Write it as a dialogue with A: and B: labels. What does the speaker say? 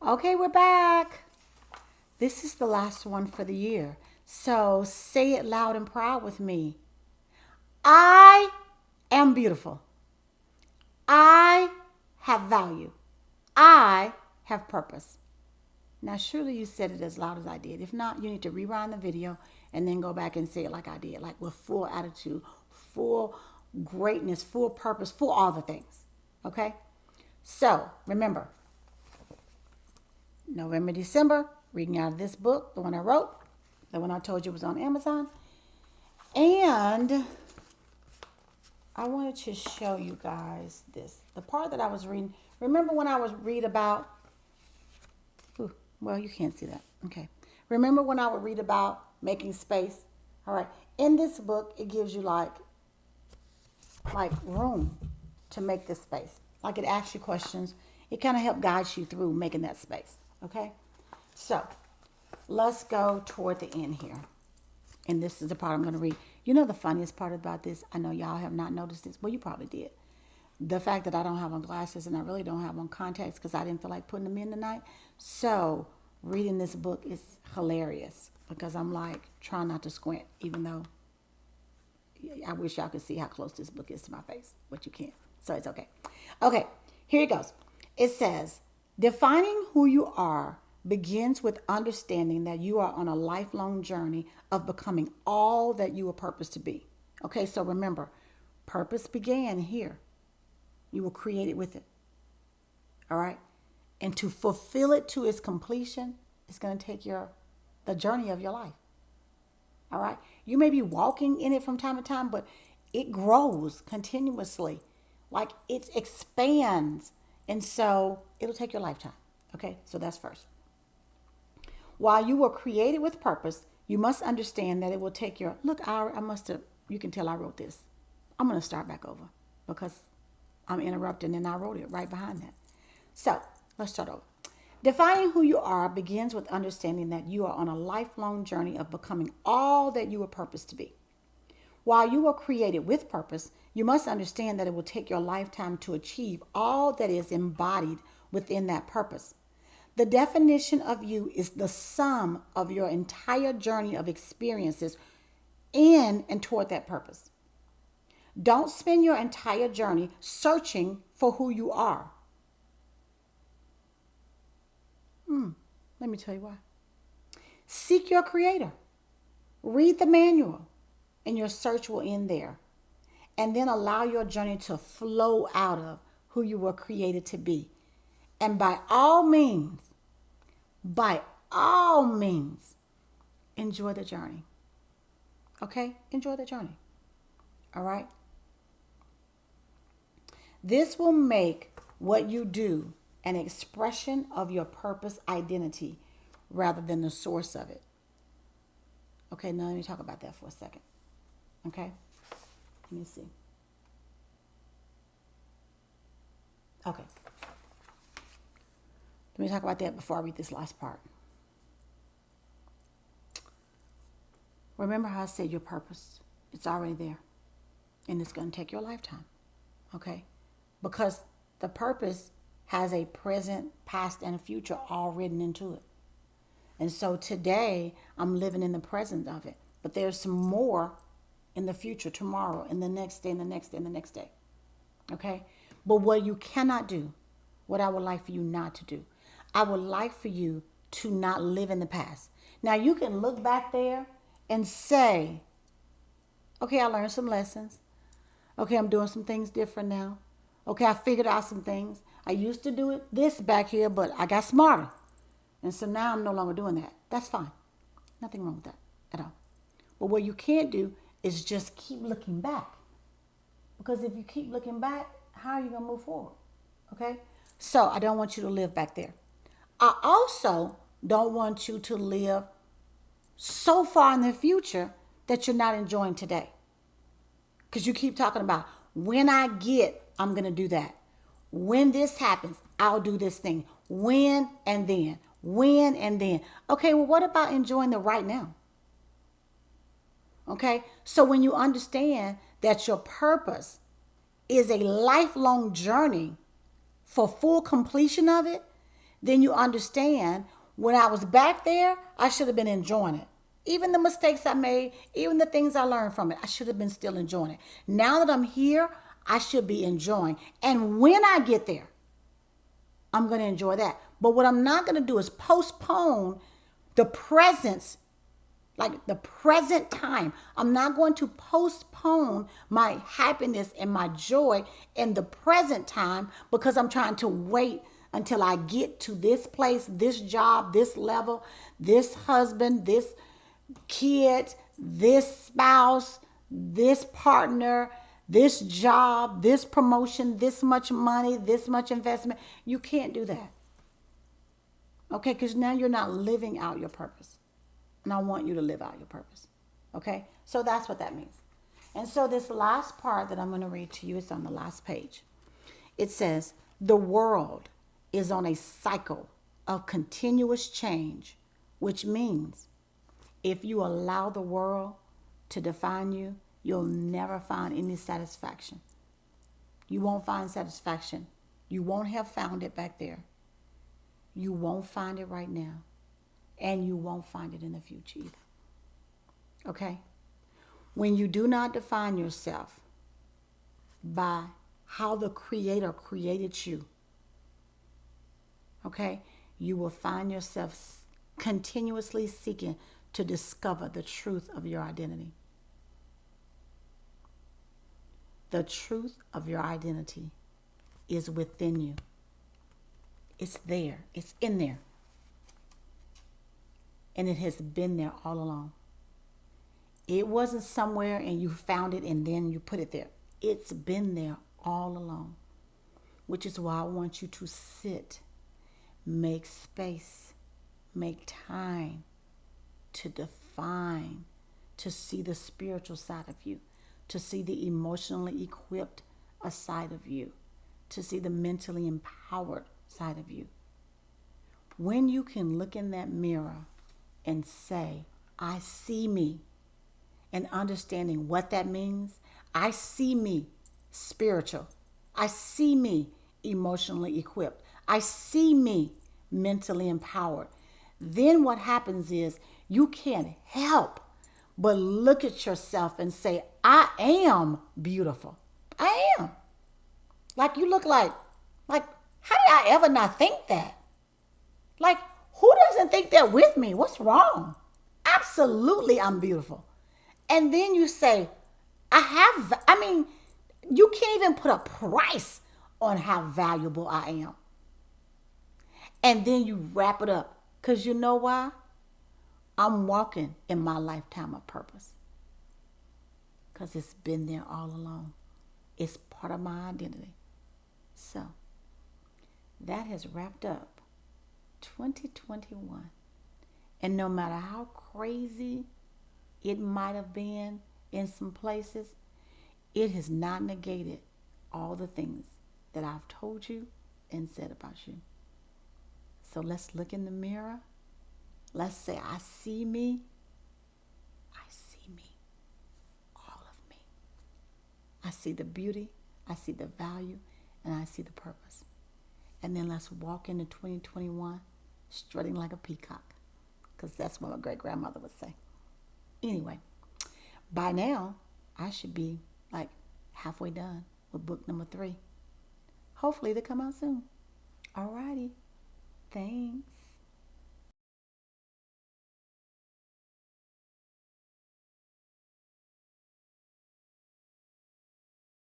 A: Okay, we're back. This is the last one for the year. So say it loud and proud with me. I am beautiful. I have value. I have purpose. Now, surely you said it as loud as I did. If not, you need to rewind the video and then go back and say it like I did, like with full attitude, full greatness, full purpose, full all the things. Okay? So, remember, November, December, reading out of this book, the one I wrote, the one I told you was on Amazon. And I wanted to show you guys this. The part that I was reading. Remember when I was read about, well, you can't see that. Okay. Remember when I would read about making space? All right. In this book, it gives you like room to make this space. Like it asks you questions. It kind of helps guide you through making that space. Okay. So let's go toward the end here. And this is the part I'm going to read. You know the funniest part about this? I know y'all have not noticed this. Well, you probably did. The fact that I don't have on glasses and I really don't have on contacts because I didn't feel like putting them in tonight. So reading this book is hilarious because I'm like trying not to squint, even though I wish y'all could see how close this book is to my face, but you can't. So it's okay. Okay, here it goes. It says, defining who you are begins with understanding that you are on a lifelong journey of becoming all that you were purposed to be. Okay, so remember, purpose began here. You were created with it. All right? And to fulfill it to its completion, it's going to take the journey of your life. All right? You may be walking in it from time to time, but it grows continuously. Like it expands. And so it'll take your lifetime. Okay? So that's first. While you were created with purpose, you must understand that it will take your... Look, I must have... You can tell I wrote this. I'm going to start back over because I'm interrupting and I wrote it right behind that. So let's start over. Defining who you are begins with understanding that you are on a lifelong journey of becoming all that you were purposed to be. While you were created with purpose, you must understand that it will take your lifetime to achieve all that is embodied within that purpose. The definition of you is the sum of your entire journey of experiences in and toward that purpose. Don't spend your entire journey searching for who you are. Let me tell you why. Seek your creator. Read the manual, and your search will end there. And then allow your journey to flow out of who you were created to be. And by all means, enjoy the journey. Okay? Enjoy the journey. All right? This will make what you do an expression of your purpose identity rather than the source of it. Okay, now let me talk about that for a second. Okay? Let me see. Okay. Let me talk about that before I read this last part. Remember how I said your purpose? It's already there. And it's going to take your lifetime. Okay? Because the purpose has a present, past, and a future all written into it. And so today, I'm living in the present of it. But there's some more in the future, tomorrow, and the next day, and the next day, and the next day. Okay? But what you cannot do, what I would like for you not to do, I would like for you to not live in the past. Now, you can look back there and say, okay, I learned some lessons. Okay, I'm doing some things different now. Okay, I figured out some things. I used to do this back here, but I got smarter. And so now I'm no longer doing that. That's fine. Nothing wrong with that at all. But what you can't do is just keep looking back. Because if you keep looking back, how are you going to move forward? Okay? So I don't want you to live back there. I also don't want you to live so far in the future that you're not enjoying today. Because you keep talking about, when I get, I'm going to do that. When this happens, I'll do this thing. When and then. When and then. Okay, well, what about enjoying the right now? Okay, so when you understand that your purpose is a lifelong journey for full completion of it, then you understand when I was back there, I should have been enjoying it. Even the mistakes I made, even the things I learned from it, I should have been still enjoying it. Now that I'm here, I should be enjoying. And when I get there, I'm going to enjoy that. But what I'm not going to do is postpone the presence, like the present time. I'm not going to postpone my happiness and my joy in the present time because I'm trying to wait until I get to this place, this job, this level, this husband, this kid, this spouse, this partner, this job, this promotion, this much money, this much investment. You can't do that. Okay, because now you're not living out your purpose. And I want you to live out your purpose. Okay, so that's what that means. And so this last part that I'm going to read to you is on the last page. It says, the world is on a cycle of continuous change, which means if you allow the world to define you, you'll never find any satisfaction. You won't find satisfaction. You won't have found it back there. You won't find it right now. And you won't find it in the future either. Okay? When you do not define yourself by how the Creator created you, okay, you will find yourself continuously seeking to discover the truth of your identity. The truth of your identity is within you. It's there. It's in there. And it has been there all along. It wasn't somewhere and you found it and then you put it there. It's been there all along. Which is why I want you to sit, make space, make time to define, to see the spiritual side of you, to see the emotionally equipped side of you, to see the mentally empowered side of you. When you can look in that mirror and say, I see me, and understanding what that means, I see me spiritual. I see me emotionally equipped. I see me mentally empowered. Then what happens is you can't help but look at yourself and say, I am beautiful. I am. Like you look like, how did I ever not think that? Like, who doesn't think that with me? What's wrong? Absolutely, I'm beautiful. And then you say, you can't even put a price on how valuable I am. And then you wrap it up. Because you know why? I'm walking in my lifetime of purpose. Because it's been there all along. It's part of my identity. So, that has wrapped up 2021. And no matter how crazy it might have been in some places, it has not negated all the things that I've told you and said about you. So let's look in the mirror. Let's say, I see me. I see me. All of me. I see the beauty. I see the value. And I see the purpose. And then let's walk into 2021 strutting like a peacock. Because that's what my great-grandmother would say. Anyway, by now, I should be like halfway done with book number 3. Hopefully they come out soon. Alrighty. Thanks.